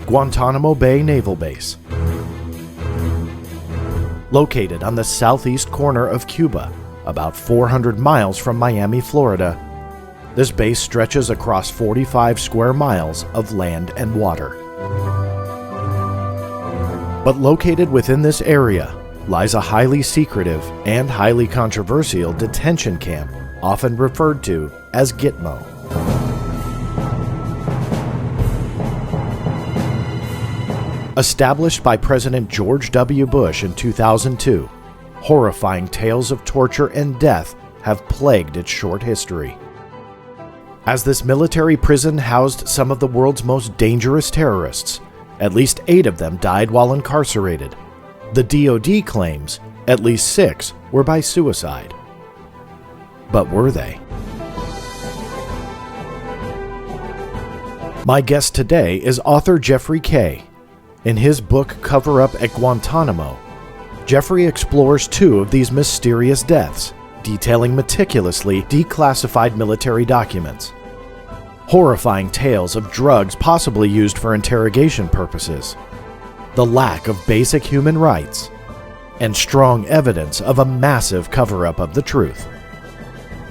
Guantanamo Bay Naval Base. Located on the southeast corner of Cuba, about 400 miles from Miami, Florida, this base stretches across 45 square miles of land and water. But located within this area lies a highly secretive and highly controversial detention camp, often referred to as Gitmo. Established by President George W. Bush in 2002, horrifying tales of torture and death have plagued its short history. As this military prison housed some of the world's most dangerous terrorists, at least 8 of them died while incarcerated. The DoD claims at least 6 were by suicide. But were they? My guest today is author Jeffrey Kaye. In his book Cover Up at Guantanamo, Jeffrey explores 2 of these mysterious deaths, detailing meticulously declassified military documents, horrifying tales of drugs possibly used for interrogation purposes, the lack of basic human rights, and strong evidence of a massive cover-up of the truth.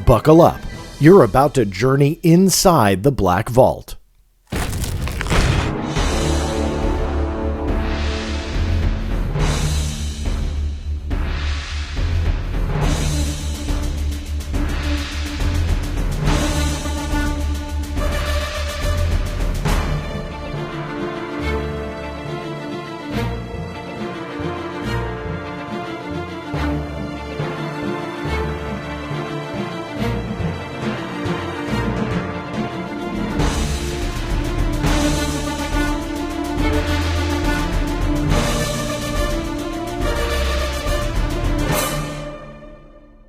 Buckle up. You're about to journey inside the Black Vault.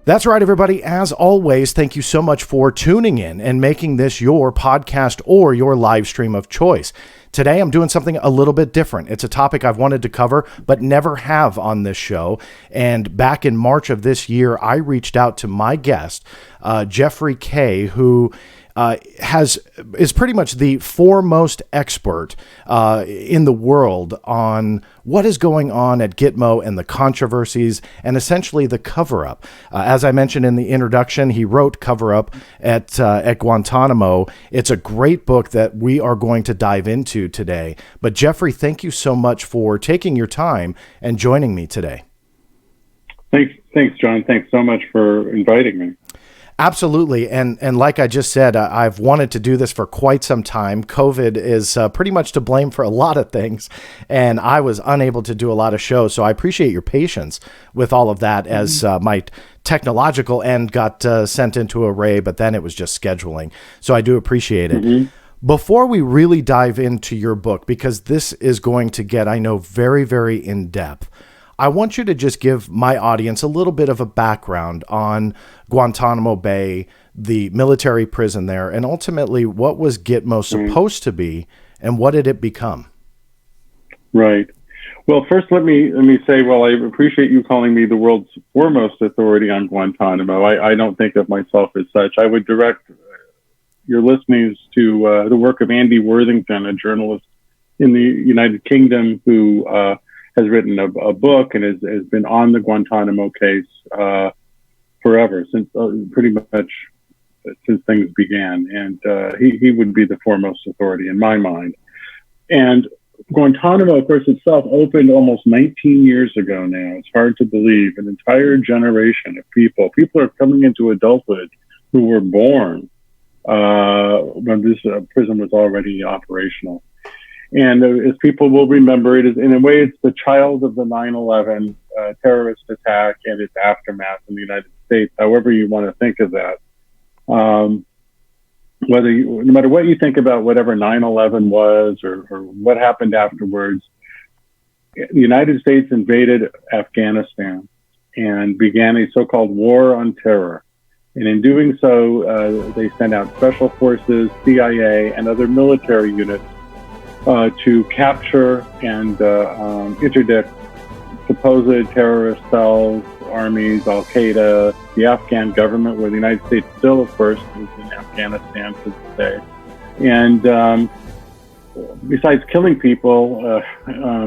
That's right, everybody. As always, thank you so much for tuning in and making this your podcast or your live stream of choice. Today, I'm doing something a little bit different. It's a topic I've wanted to cover, but never have on this show. And back in March of this year, I reached out to my guest, Jeffrey Kaye, who is pretty much the foremost expert in the world on what is going on at Gitmo and the controversies and essentially the cover-up. As I mentioned in the introduction, he wrote Cover Up at Guantanamo. It's a great book that we are going to dive into today. But Jeffrey, thank you so much for taking your time and joining me today. Thanks, John. Thanks so much for inviting me. Absolutely. And like I just said, I've wanted to do this for quite some time. COVID is pretty much to blame for a lot of things, and I was unable to do a lot of shows. So I appreciate your patience with all of that as my technological end got sent into array, but then it was just scheduling. So I do appreciate it. Mm-hmm. Before we really dive into your book, because this is going to get, I know, very, very in-depth, I want you to just give my audience a little bit of a background on Guantanamo Bay, the military prison there, and ultimately what was Gitmo supposed to be and what did it become? Right. Well, first let me say, well, I appreciate you calling me the world's foremost authority on Guantanamo. I don't think of myself as such. I would direct your listeners to the work of Andy Worthington, a journalist in the United Kingdom who has written a book and has been on the Guantanamo case forever, since pretty much since things began. And he would be the foremost authority in my mind. And Guantanamo, of course, itself opened almost 19 years ago now. It's hard to believe. An entire generation of people are coming into adulthood who were born when this prison was already operational. And as people will remember, it is, in a way, it's the child of the 9/11 terrorist attack and its aftermath in the United States, however you want to think of that. No matter what you think about whatever 9/11 was or what happened afterwards, the United States invaded Afghanistan and began a so-called war on terror. And in doing so, they sent out special forces, CIA, and other military units to capture and interdict supposed terrorist cells, armies, Al-Qaeda, the Afghan government, where the United States still, of course, is in Afghanistan to this day. And besides killing people,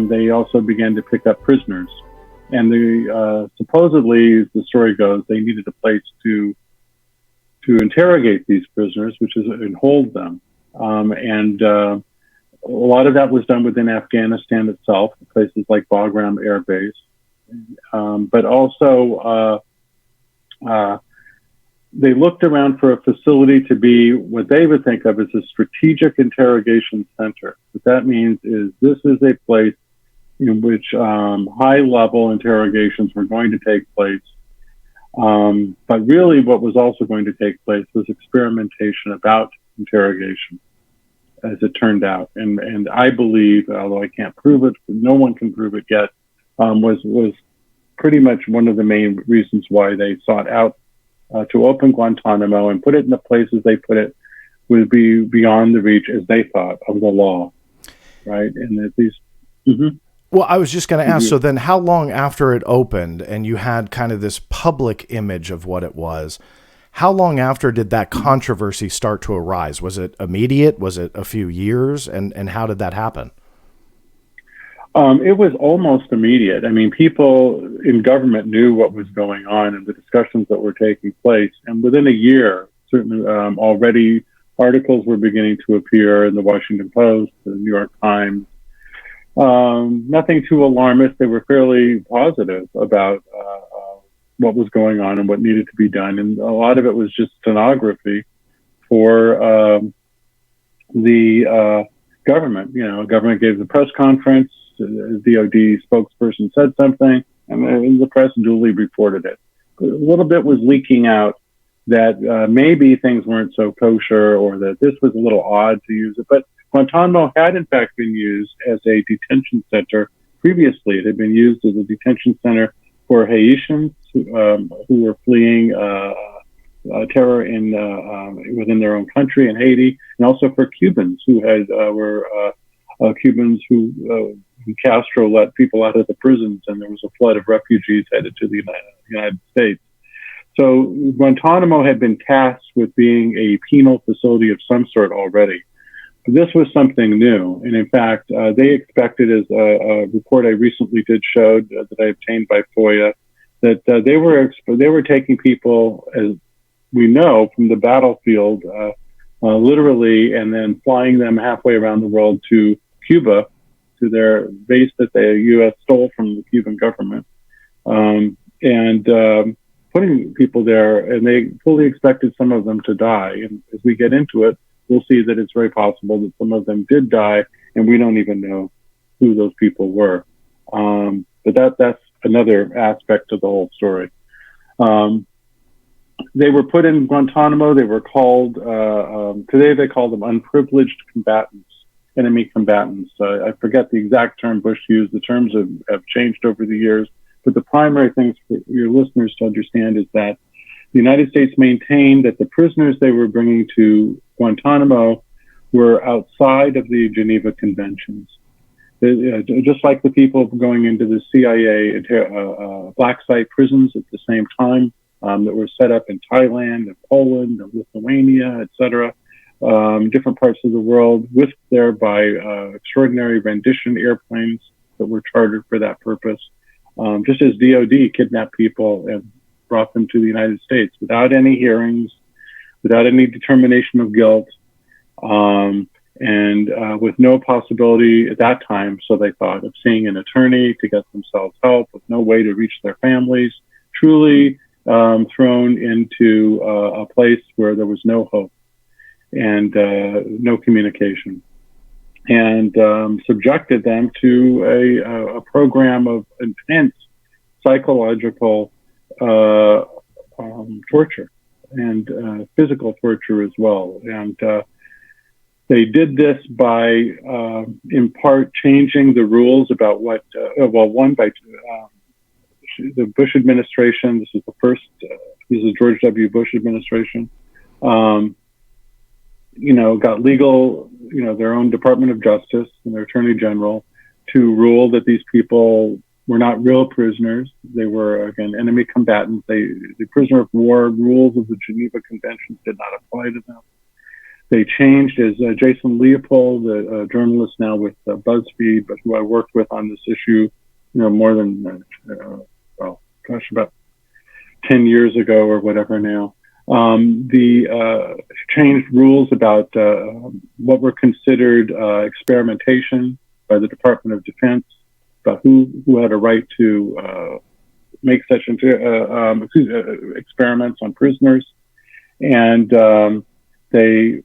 they also began to pick up prisoners. And supposedly, as the story goes, they needed a place to interrogate these prisoners, which is and hold them. And a lot of that was done within Afghanistan itself, places like Bagram Air Base. But also, they looked around for a facility to be what they would think of as a strategic interrogation center. What that means is this is a place in which high-level interrogations were going to take place. But really what was also going to take place was experimentation about interrogation, as it turned out. And I believe, although I can't prove it, no one can prove it yet, was pretty much one of the main reasons why they sought out to open Guantanamo and put it in the places they put it would be beyond the reach, as they thought, of the law, right? And that these... Mm-hmm. Well, I was just going to ask, so then how long after it opened and you had kind of this public image of what it was, how long after did that controversy start to arise? Was it immediate? Was it a few years? And how did that happen? It was almost immediate. I mean, people in government knew what was going on and the discussions that were taking place. And within a year, certainly already articles were beginning to appear in the Washington Post, the New York Times. Nothing too alarmist. They were fairly positive about what was going on and what needed to be done. And a lot of it was just stenography for the government. You know, government gave the press conference. The DOD spokesperson said something, and the press duly reported it. A little bit was leaking out that maybe things weren't so kosher, or that this was a little odd to use it. But Guantanamo had, in fact, been used as a detention center previously. It had been used as a detention center for Haitians who were fleeing terror within their own country in Haiti, and also for Cubans who were Cubans who Castro let people out of the prisons, and there was a flood of refugees headed to the United States. So Guantanamo had been tasked with being a penal facility of some sort already. This was something new. And in fact, they expected, as a report I recently did showed that I obtained by FOIA, that they were taking people, as we know, from the battlefield, literally, and then flying them halfway around the world to Cuba, to their base that the U.S. stole from the Cuban government, and putting people there. And they fully expected some of them to die. And as we get into it, we'll see that it's very possible that some of them did die, and we don't even know who those people were. But that's another aspect of the whole story. They were put in Guantanamo. They were called, today they call them unprivileged combatants, enemy combatants. I forget the exact term Bush used. The terms have changed over the years. But the primary things for your listeners to understand is that the United States maintained that the prisoners they were bringing to Guantanamo were outside of the Geneva Conventions. Just like the people going into the CIA black site prisons at the same time that were set up in Thailand and Poland and Lithuania, etc., different parts of the world, whisked there by extraordinary rendition airplanes that were chartered for that purpose. Just as DOD kidnapped people and brought them to the United States without any hearings, without any determination of guilt, and with no possibility at that time, so they thought, of seeing an attorney to get themselves help, with no way to reach their families, truly thrown into a place where there was no hope and no communication, and subjected them to a program of intense psychological torture and physical torture as well. And they did this by, in part, changing the rules about what, by the Bush administration, this is George W. Bush administration, got legal, their own Department of Justice and their Attorney General to rule that these people were not real prisoners. They were, again, enemy combatants. The prisoner of war rules of the Geneva Conventions did not apply to them. They changed, as Jason Leopold, a journalist now with BuzzFeed, but who I worked with on this issue, more than, about 10 years ago or whatever now. The changed rules about what were considered experimentation by the Department of Defense, about who had a right to make such experiments on prisoners. And they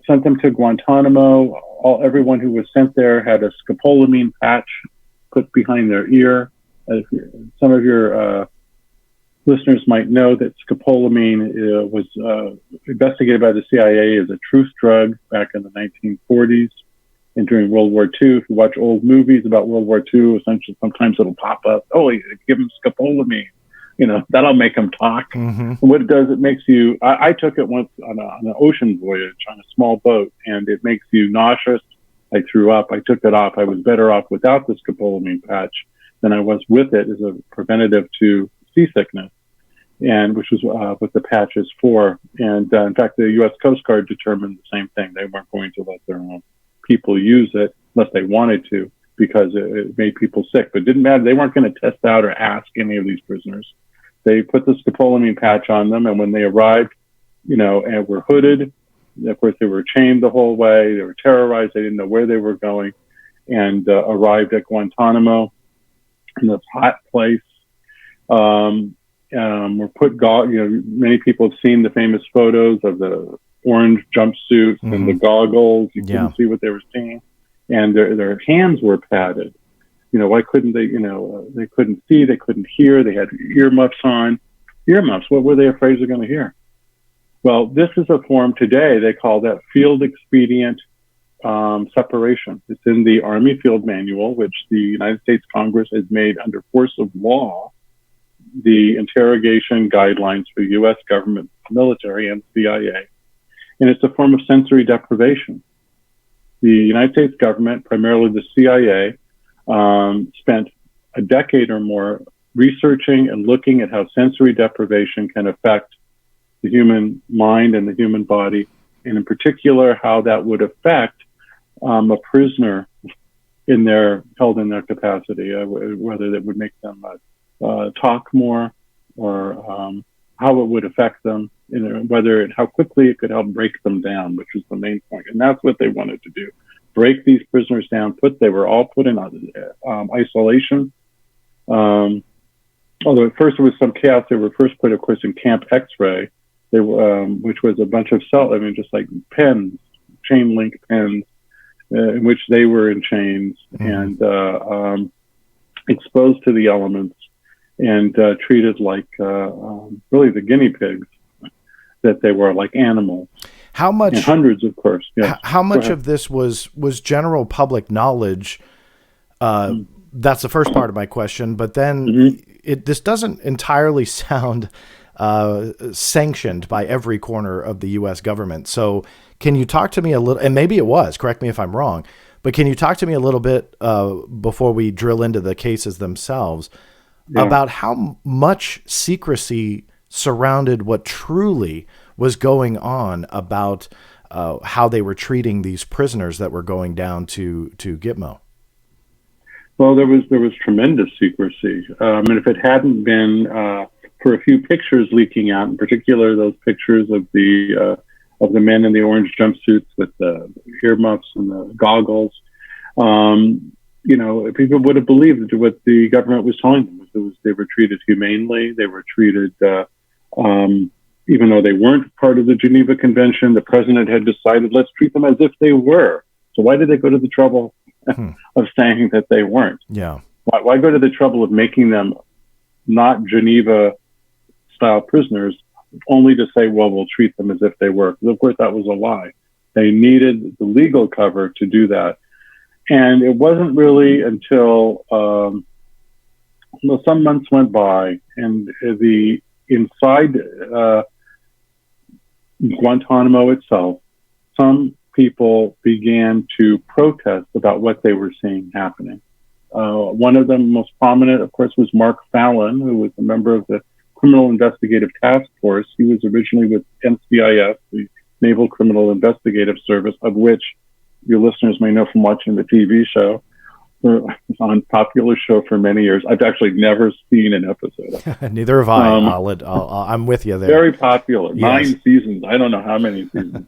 sent them to Guantanamo. Everyone who was sent there had a scopolamine patch put behind their ear. Some of your listeners might know that scopolamine was investigated by the CIA as a truth drug back in the 1940s and during World War II. If you watch old movies about World War II, essentially sometimes it'll pop up, give them scopolamine. That'll make them talk. Mm-hmm. And what it does, it makes you, I took it once on an ocean voyage on a small boat, and it makes you nauseous. I threw up. I took it off. I was better off without the scopolamine patch than I was with it as a preventative to seasickness, and which was what the patch is for. And in fact, the U.S. Coast Guard determined the same thing. They weren't going to let their own people use it unless they wanted to, because it made people sick. But it didn't matter. They weren't going to test out or ask any of these prisoners. They put the scopolamine patch on them, and when they arrived, and were hooded, of course, they were chained the whole way. They were terrorized. They didn't know where they were going, and arrived at Guantanamo in this hot place. Were put, many people have seen the famous photos of the orange jumpsuits mm-hmm. and the goggles. You couldn't see what they were seeing, and their hands were padded. Why couldn't they, they couldn't see, they couldn't hear, they had earmuffs on. Earmuffs, what were they afraid they're going to hear? Well, this is a form today, they call that field expedient separation. It's in the Army Field Manual, which the United States Congress has made under force of law the interrogation guidelines for U.S. government, military, and CIA. And it's a form of sensory deprivation. The United States government, primarily the CIA, spent a decade or more researching and looking at how sensory deprivation can affect the human mind and the human body, and in particular, how that would affect a prisoner held in their capacity, whether that would make them talk more, or how it would affect them, how quickly it could help break them down, which is the main point. And that's what they wanted to do. Break these prisoners down. They were all put in isolation. Although at first there was some chaos. They were first put, of course, in Camp X-Ray, which was a bunch of just like pens, chain link pens, in which they were in chains and exposed to the elements and treated like really the guinea pigs that they were, like animals. How much? And hundreds, of course. Yes. How much of this was general public knowledge? That's the first part of my question. But then this doesn't entirely sound sanctioned by every corner of the U.S. government. So can you talk to me a little? And maybe it was. Correct me if I'm wrong. But can you talk to me a little bit before we drill into the cases themselves about how much secrecy surrounded what truly was going on about how they were treating these prisoners that were going down to Gitmo? Well, there was tremendous secrecy. And if it hadn't been for a few pictures leaking out, in particular those pictures of the men in the orange jumpsuits with the earmuffs and the goggles, people would have believed what the government was telling them. They were treated humanely. They were treated, even though they weren't part of the Geneva Convention, the president had decided, let's treat them as if they were. So why did they go to the trouble of saying that they weren't? Yeah. Why go to the trouble of making them not Geneva-style prisoners, only to say, well, we'll treat them as if they were? Because, of course, that was a lie. They needed the legal cover to do that. And it wasn't really until some months went by, and inside Guantanamo itself, some people began to protest about what they were seeing happening. One of them, most prominent, of course, was Mark Fallon, who was a member of the Criminal Investigative Task Force. He was originally with NCIS, the Naval Criminal Investigative Service, of which your listeners may know from watching the TV show. It's on popular show for many years. I've actually never seen an episode of it. Neither have I. I'm with you there. Very popular. Yes. 9 seasons. I don't know how many seasons.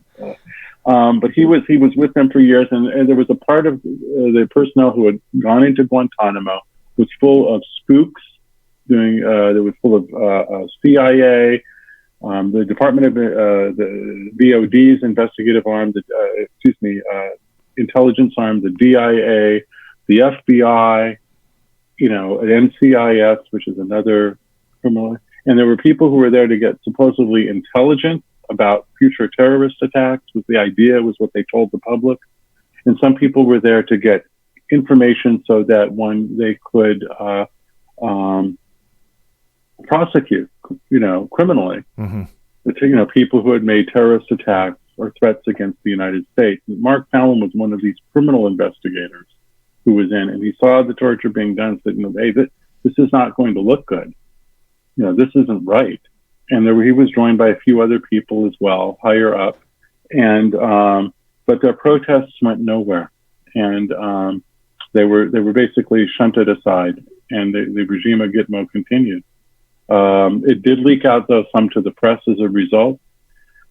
But he was with them for years, and there was a part of the personnel who had gone into Guantanamo was full of spooks. It was full of CIA, the Department of the DOD's investigative arm, intelligence arm, the DIA, the FBI, NCIS, which is another criminal. And there were people who were there to get supposedly intelligence about future terrorist attacks. Was what they told the public. And some people were there to get information so that they could prosecute, criminally, people who had made terrorist attacks or threats against the United States. And Mark Palin was one of these criminal investigators who was in, and he saw the torture being done, said, hey, this is not going to look good. This isn't right. And he was joined by a few other people as well, higher up. And, but their protests went nowhere. And, they were basically shunted aside, and the regime of Gitmo continued. It did leak out, though, some to the press as a result,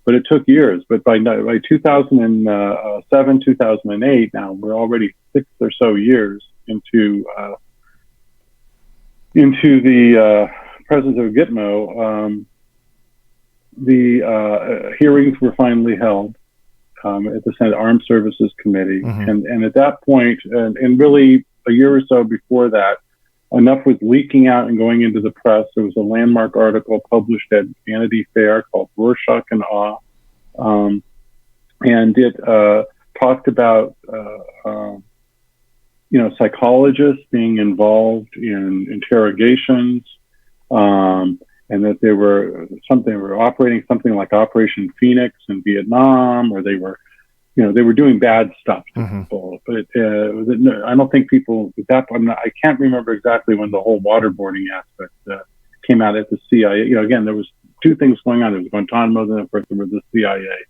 but it took years. But by 2007, 2008, now we're already 6 or so years into the presence of Gitmo. The hearings were finally held at the Senate Armed Services Committee, and at that point, and really a year or so before that, enough was leaking out and going into the press. There was a landmark article published at Vanity Fair called Rorschach and Awe. And it talked about, psychologists being involved in interrogations, and that they were operating something like Operation Phoenix in Vietnam, or they were doing bad stuff to people. But I don't think people at that point. I can't remember exactly when the whole waterboarding aspect came out at the CIA. Again, there was 2 things going on. There was Guantanamo, and of course there was the CIA.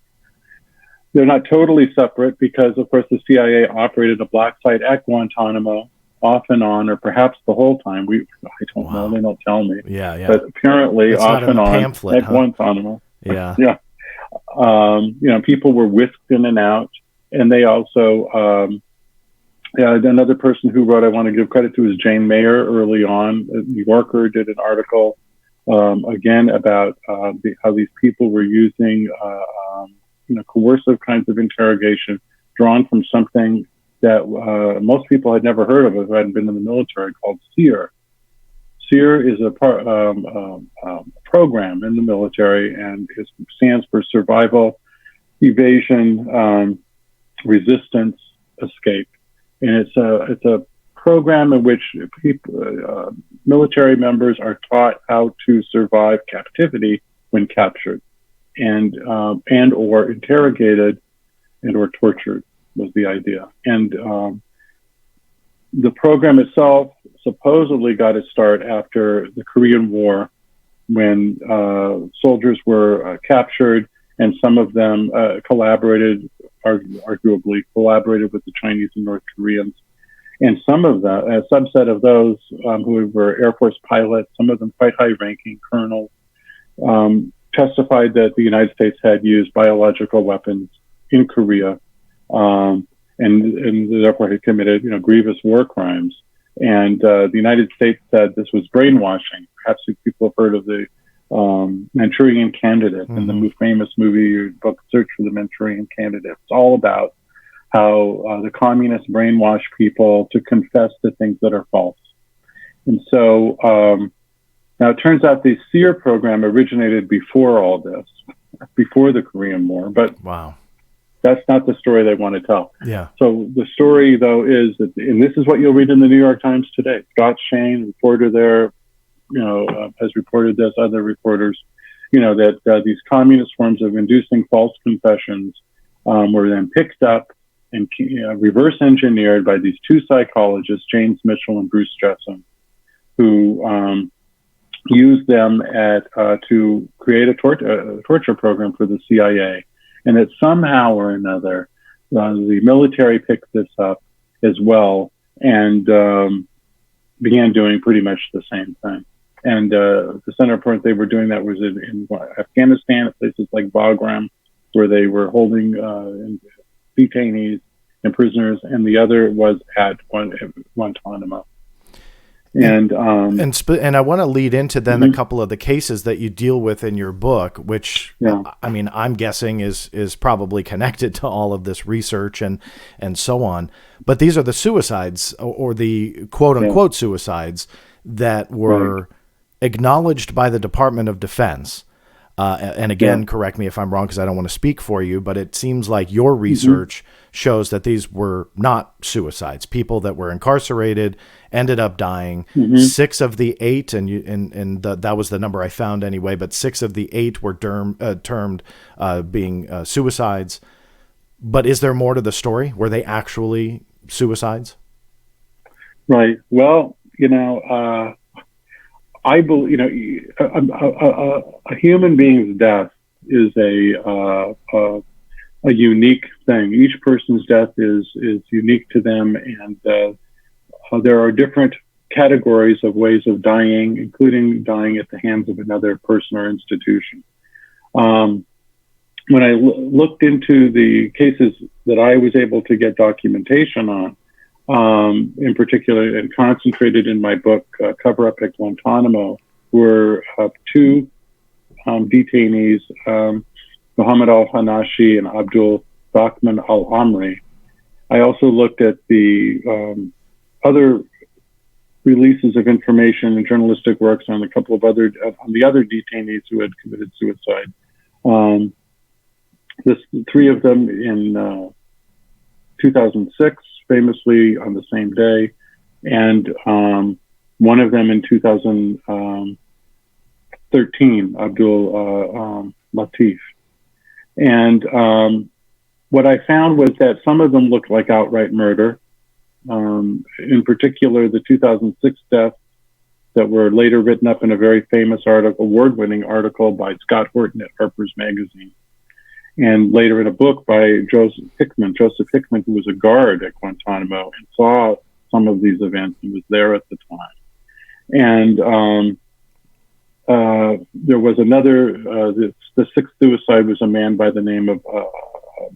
They're not totally separate because, of course, the CIA operated a black site at Guantanamo off and on, or perhaps the whole time. I don't know. They don't tell me. Yeah. But apparently it's off and on pamphlet, at Guantanamo. Yeah. Yeah. People were whisked in and out, and they also, another person who wrote, I want to give credit to, is Jane Mayer. Early on, New Yorker did an article, again, about how these people were using, coercive kinds of interrogation drawn from something that most people had never heard of who hadn't been in the military, called SEER. SEER is a program in the military, and it stands for Survival, Evasion, Resistance, Escape. And it's a program in which military members are taught how to survive captivity when captured, and or interrogated and or tortured was the idea. And the program itself supposedly got its start after the Korean War, when soldiers were captured, and some of them arguably collaborated with the Chinese and North Koreans. And some of them, a subset of those who were Air Force pilots, some of them quite high-ranking colonels, testified that the United States had used biological weapons in Korea, and therefore had committed, grievous war crimes. And the United States said this was brainwashing. Perhaps people have heard of the Manchurian Candidate and the famous movie book Search for the Manchurian Candidate. It's all about how the communists brainwash people to confess to things that are false. And so now it turns out the SEER program originated before all this, before the Korean War, but wow, that's not the story they want to tell. Yeah. So the story, though, is that, and this is what you'll read in the New York Times today. Scott Shane, reporter there, has reported this, other reporters, that these communist forms of inducing false confessions were then picked up and reverse engineered by these 2 psychologists, James Mitchell and Bruce Jessen, who used them to create a torture program for the CIA. And that somehow or another, the military picked this up as well and began doing pretty much the same thing. And the center point they were doing that was in Afghanistan, at places like Bagram, where they were holding detainees and prisoners, and the other was at Guantanamo. And I want to lead into then a couple of the cases that you deal with in your book, which I mean, I'm guessing is probably connected to all of this research and so on. But these are the suicides or the quote unquote suicides that were acknowledged by the Department of Defense. And again, correct me if I'm wrong, because I don't want to speak for you, but it seems like your research shows that these were not suicides. People that were incarcerated ended up dying. 6 of the 8, that was the number I found anyway, but 6 of the 8 were termed being suicides. But is there more to the story? Were they actually suicides? Right. Well, I believe, a human being's death is a unique thing. Each person's death is unique to them, and there are different categories of ways of dying, including dying at the hands of another person or institution. When I looked into the cases that I was able to get documentation on, in particular, and concentrated in my book, Cover Up at Guantanamo, were 2 detainees, Mohammed al-Hanashi and Abdul Rahman al-Amri. I also looked at the other releases of information and journalistic works on a couple of on the other detainees who had committed suicide. 3 of them in 2006, famously on the same day, and one of them in 2013, Abdul Latif. And what I found was that some of them looked like outright murder. In particular, the 2006 deaths that were later written up in a very famous article, award-winning article by Scott Horton at Harper's Magazine, and later in a book by Joseph Hickman, who was a guard at Guantanamo and saw some of these events and was there at the time. And there was another, the 6th suicide was a man by the name of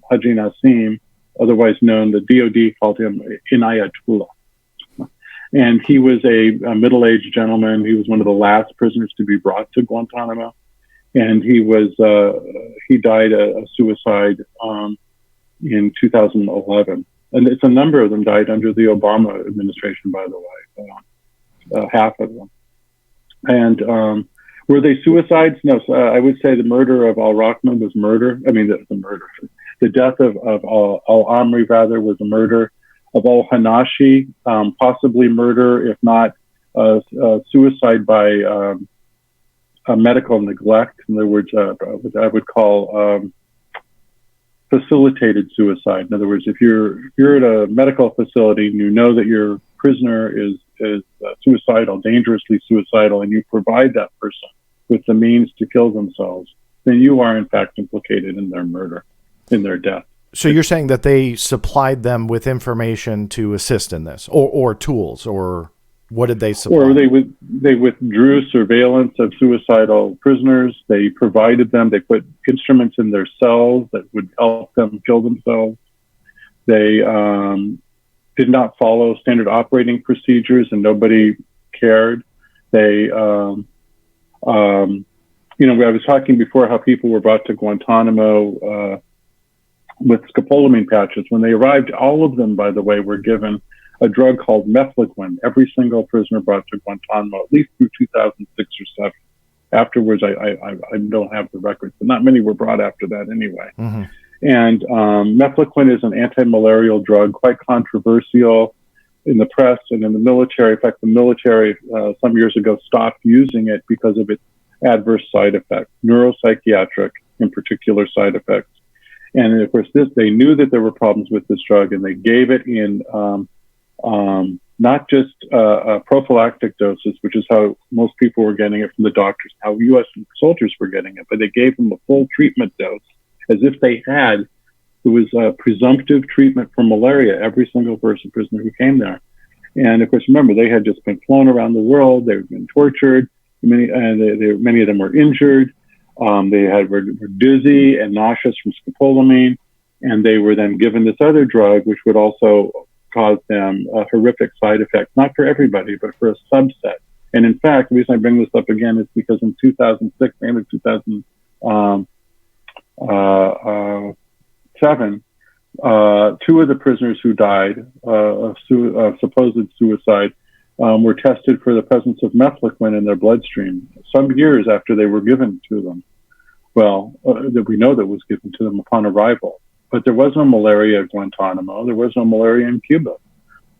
Haji Nassim, otherwise known, the DOD called him Inayatullah. And he was a middle-aged gentleman. He was one of the last prisoners to be brought to Guantanamo. And he died a suicide in 2011. And it's a number of them died under the Obama administration, by the way, half of them. And were they suicides? No, I would say the murder of al-Rahman was murder. I mean, the death of al-Amri, rather, was a murder. Of al-Hanashi, possibly murder, if not suicide by medical neglect. In other words, what I would call facilitated suicide. In other words, if you're at a medical facility and you know that your prisoner is suicidal, dangerously suicidal, and you provide that person with the means to kill themselves, then you are in fact implicated in their murder, in their death. So you're saying that they supplied them with information to assist in this, or tools, or what did they supply? Or they withdrew surveillance of suicidal prisoners. They provided them. They put instruments in their cells that would help them kill themselves. They did not follow standard operating procedures, and nobody cared. They, I was talking before how people were brought to Guantanamo with scopolamine patches. When they arrived, all of them, by the way, were given a drug called mefloquine. Every single prisoner brought to Guantanamo, at least through 2006 or 7. Afterwards, I don't have the records, but not many were brought after that anyway. Mm-hmm. And mefloquine is an anti-malarial drug, quite controversial in the press and in the military. In fact, the military some years ago stopped using it because of its adverse side effects, neuropsychiatric in particular side effects. And of course, they knew that there were problems with this drug, and they gave it in not just prophylactic doses, which is how most people were getting it from the doctors, how U.S. soldiers were getting it, but they gave them a full treatment dose as if they had. It was presumptive treatment for malaria, every single prisoner who came there. And of course, remember, they had just been flown around the world. They had been tortured. Many of them were injured. They were dizzy and nauseous from scopolamine. And they were then given this other drug, which would also cause them horrific side effects, not for everybody, but for a subset. And in fact, the reason I bring this up again is because in 2006 and 2007, two of the prisoners who died of supposed suicide were tested for the presence of mefloquine in their bloodstream some years after they were given to them. Well, that we know that was given to them upon arrival. But there was no malaria at Guantanamo. There was no malaria in Cuba.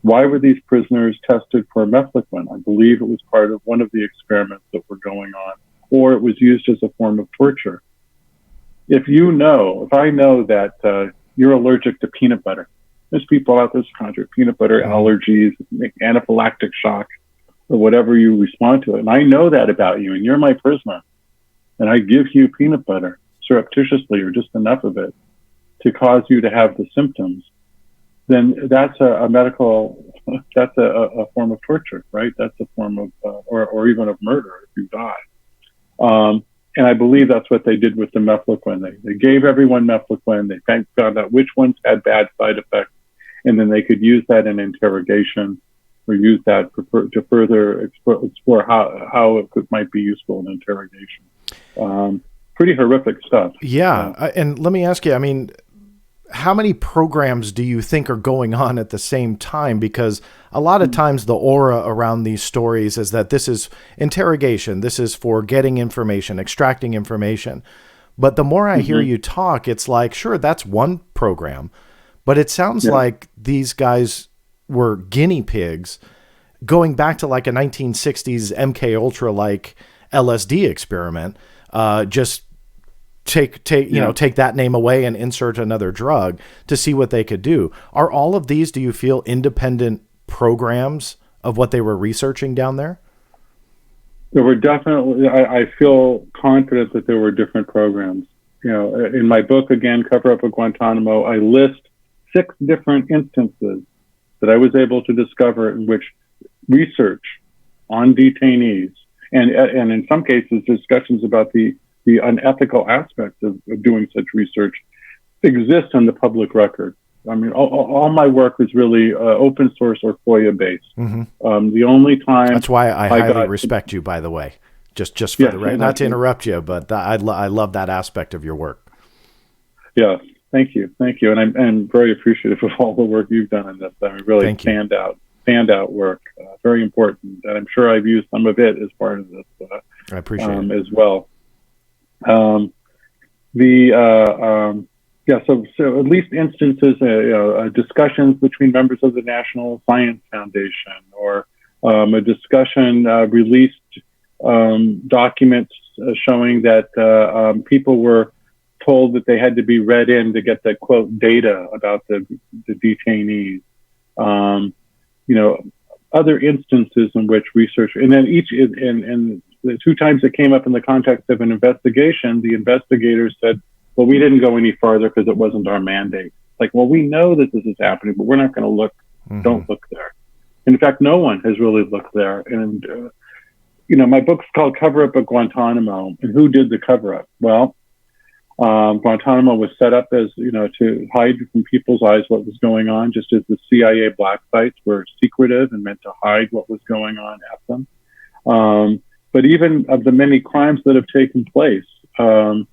Why were these prisoners tested for mefloquine? I believe it was part of one of the experiments that were going on, or it was used as a form of torture. If I know that you're allergic to peanut butter, there's people out there who conjure peanut butter allergies, anaphylactic shock, or whatever you respond to it. And I know that about you, and you're my prisoner, and I give you peanut butter surreptitiously or just enough of it to cause you to have the symptoms, then that's a form of torture, right? That's a form of, or even of murder if you die. And I believe that's what they did with the mefloquine. They gave everyone mefloquine. They found out which ones had bad side effects, and then they could use that in interrogation or use that to further explore how it might be useful in interrogation. Pretty horrific stuff. Yeah. And let me ask you, I mean, how many programs do you think are going on at the same time? Because a lot of times the aura around these stories is that this is interrogation. This is for getting information, extracting information. But the more I hear you talk, it's like, sure, that's one program, but it sounds like these guys were guinea pigs going back to like a 1960s MK Ultra like LSD experiment. Just take that name away and insert another drug to see what they could do. Are all of these, do you feel, independent programs of what they were researching down there? There were definitely, I feel confident that there were different programs. In my book, again, Cover Up at Guantanamo, I list 6 different instances that I was able to discover in which research on detainees, and in some cases, discussions about the unethical aspects of doing such research exist on the public record. I mean, all my work was really open source or FOIA based. The only time that's why I highly respect you, by the way, just for the right, not to interrupt you, but I love that aspect of your work. Yeah, thank you, and I'm very appreciative of all the work you've done in this. I mean, really standout work, very important, and I'm sure I've used some of it as part of this. I appreciate it as well. So at least instances, discussions between members of the National Science Foundation, or a discussion released documents showing that people were told that they had to be read in to get the quote data about the detainees. Other instances in which research, and then the 2 times it came up in the context of an investigation, the investigators said, well, we didn't go any farther because it wasn't our mandate. Like, well, we know that this is happening, but we're not going to look. Don't look there. In fact, no one has really looked there. And, my book's called Cover Up at Guantanamo. And who did the cover up? Well, Guantanamo was set up as, to hide from people's eyes what was going on, just as the CIA black sites were secretive and meant to hide what was going on at them. But even of the many crimes that have taken place, the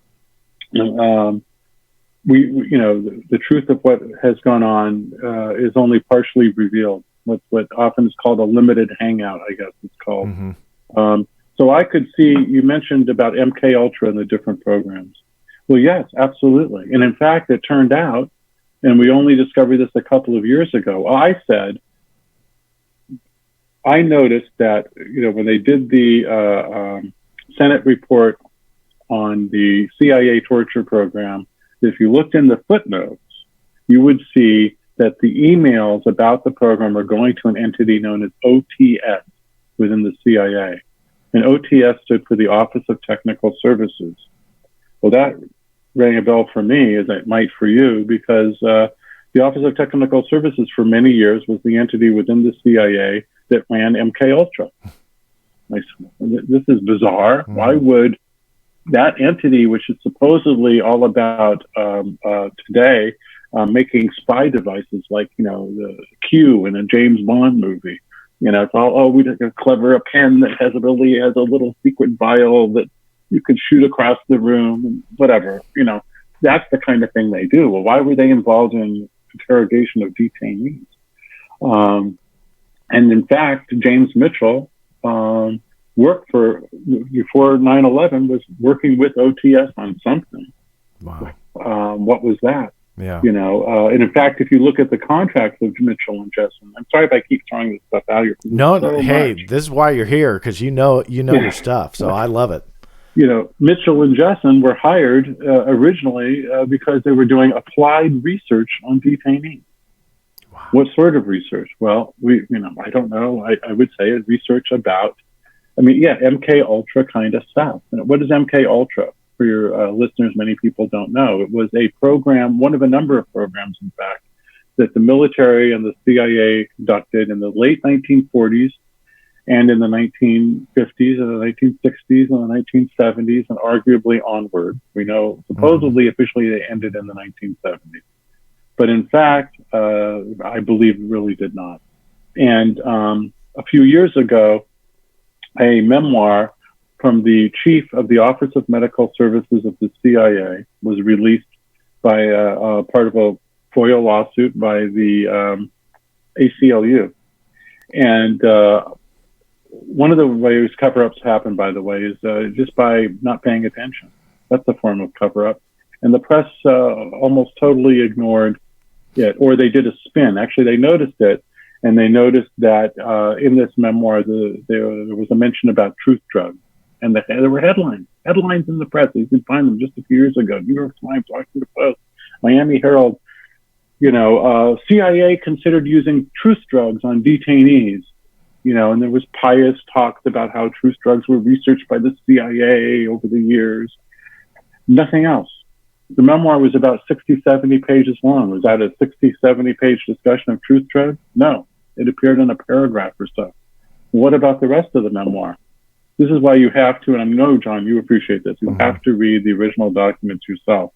truth of what has gone on is only partially revealed. What often is called a limited hangout, I guess it's called. So I could see, you mentioned about MK Ultra and the different programs. Well, yes, absolutely. And in fact, it turned out, and we only discovered this a couple of years ago, I noticed that, when they did the Senate report on the CIA torture program, if you looked in the footnotes, you would see that the emails about the program are going to an entity known as OTS within the CIA. And OTS stood for the Office of Technical Services. Well, that rang a bell for me, as it might for you, because the Office of Technical Services for many years was the entity within the CIA that ran MK Ultra. This is bizarre. Mm. Why would that entity, which is supposedly all about today, making spy devices like, the Q in a James Bond movie, it's all, we took a clever pen that has a little secret vial that you could shoot across the room and whatever, that's the kind of thing they do. Well, why were they involved in interrogation of detainees? And in fact, James Mitchell, worked before 9/11, was working with OTS on something. Wow. What was that? Yeah. And in fact, if you look at the contracts of Mitchell and Jessen, I'm sorry if I keep throwing this stuff out here. No, hey, this is why you're here, because you know your stuff. So I love it. Mitchell and Jessen were hired originally because they were doing applied research on detainees. Wow. What sort of research? Well, I don't know. I would say research about, MK Ultra kind of stuff. What is MK Ultra? For your listeners, many people don't know. It was a program, one of a number of programs, in fact, that the military and the CIA conducted in the late 1940s and in the 1950s and the 1960s and the 1970s and arguably onward. We know supposedly officially they ended in the 1970s. But in fact, I believe it really did not. And a few years ago, a memoir from the chief of the Office of Medical Services of the CIA was released by part of a FOIA lawsuit by the ACLU. And one of the ways cover-ups happen, by the way, is just by not paying attention. That's a form of cover-up. And the press almost totally ignored it, or they did a spin. Actually, they noticed it, and they noticed that in this memoir, there was a mention about truth drugs. And there were headlines in the press. You can find them just a few years ago. New York Times, Washington Post, Miami Herald. CIA considered using truth drugs on detainees. And there was pious talks about how truth drugs were researched by the CIA over the years. Nothing else. The memoir was about 60, 70 pages long. Was that a 60, 70 page discussion of truth drugs? No. It appeared in a paragraph or so. What about the rest of the memoir? This is why you have to, and I know, John, you appreciate this, you have to read the original documents yourself.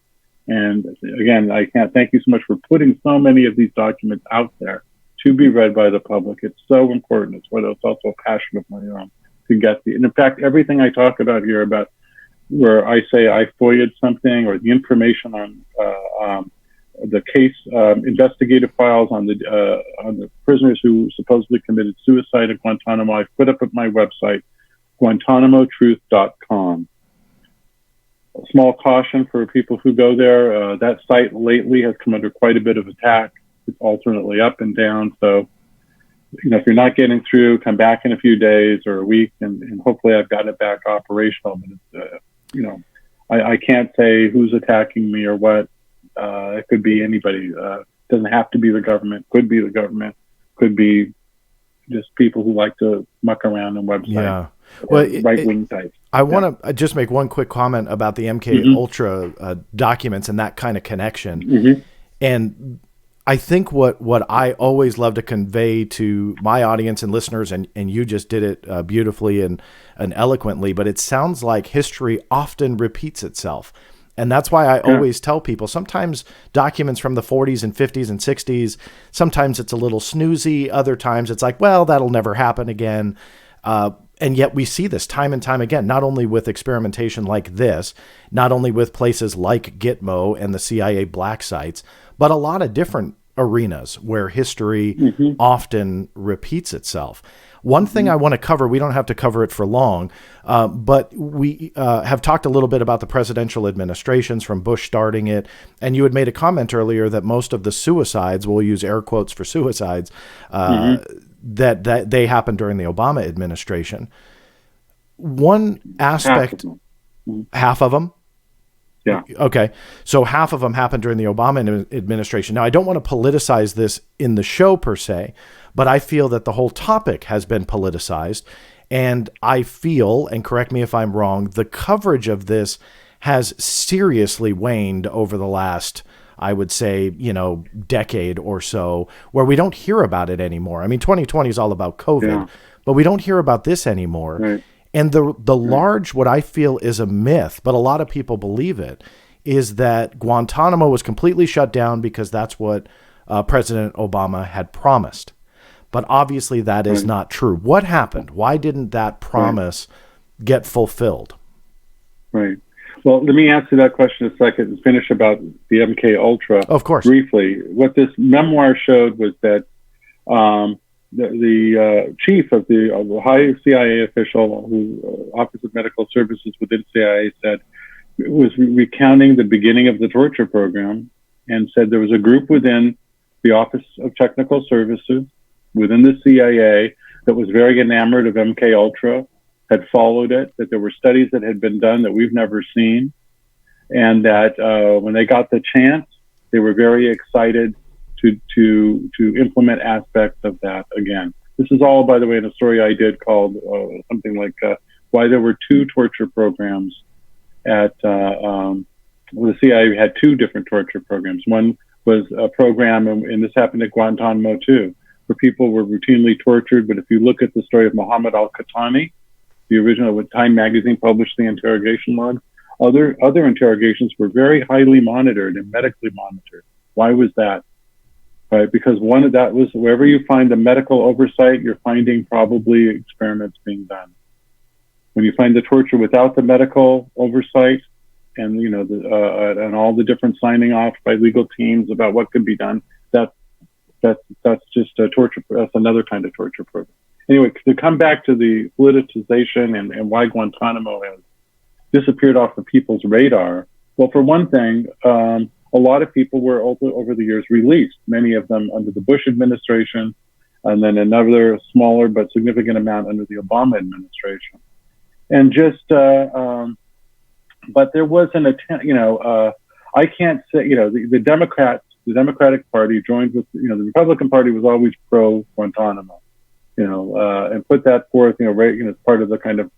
And again, I can't thank you so much for putting so many of these documents out there to be read by the public. It's so important. It's also a passion of my own to get and in fact, everything I talk about here about where I say I FOIA'd something, or the information on the case, investigative files on the prisoners who supposedly committed suicide at Guantanamo, I've put up at my website, GuantanamoTruth.com. A small caution for people who go there. That site lately has come under quite a bit of attack. It's alternately up and down. So, if you're not getting through, come back in a few days or a week, and hopefully I've got it back operational. But it's, I can't say who's attacking me or what. It could be anybody. Doesn't have to be the government. Could be the government. Could be just people who like to muck around on websites. Yeah. Well, right-wing types. I want to just make one quick comment about the MK Ultra documents and that kind of connection. And I think what I always love to convey to my audience and listeners, and you just did it beautifully and eloquently, but it sounds like history often repeats itself. And that's why I always tell people, sometimes documents from the 40s and 50s and 60s, sometimes it's a little snoozy. Other times it's like, well, that'll never happen again. And yet we see this time and time again, not only with experimentation like this, not only with places like Gitmo and the CIA black sites, but a lot of different arenas where history often repeats itself. One thing I want to cover, we don't have to cover it for long, but we have talked a little bit about the presidential administrations from Bush starting it. And you had made a comment earlier that most of the suicides, we'll use air quotes for suicides, that they happened during the Obama administration. One aspect, half of them? Yeah. Okay. So half of them happened during the Obama administration. Now, I don't want to politicize this in the show per se, but I feel that the whole topic has been politicized. And I feel, and correct me if I'm wrong, the coverage of this has seriously waned over the last, I would say, decade or so, where we don't hear about it anymore. I mean, 2020 is all about COVID, but we don't hear about this anymore. Right. And the large, what I feel is a myth, but a lot of people believe it, is that Guantanamo was completely shut down because that's what President Obama had promised. But obviously that is not true. What happened? Why didn't that promise get fulfilled? Right. Well, let me answer that question a second and finish about the MK Ultra. Of course. Briefly. What this memoir showed was that the chief of the high CIA official, who Office of Medical Services within CIA, said was recounting the beginning of the torture program, and said there was a group within the Office of Technical Services within the CIA that was very enamored of MK Ultra, had followed it, that there were studies that had been done that we've never seen, and that when they got the chance, they were very excited to implement aspects of that again. This is all, by the way, in a story I did called something like why there were two torture programs at the CIA had two different torture programs. One was a program, and this happened at Guantanamo too, where people were routinely tortured. But if you look at the story of Muhammad al-Qahtani, the original, with Time magazine published the interrogation log, other interrogations were very highly monitored and medically monitored. Why was that? Right, because one of that was wherever you find the medical oversight, you're finding probably experiments being done. When you find the torture without the medical oversight, and and all the different signing off by legal teams about what could be done, that's just a torture. That's another kind of torture program. Anyway, to come back to the politicization and why Guantanamo has disappeared off of people's radar. Well, for one thing, a lot of people were over the years released, many of them under the Bush administration, and then another smaller but significant amount under the Obama administration. And just, but there was an attempt, I can't say, the Democratic Party joined with, the Republican Party was always pro Guantanamo, and put that forth, as part of the kind of,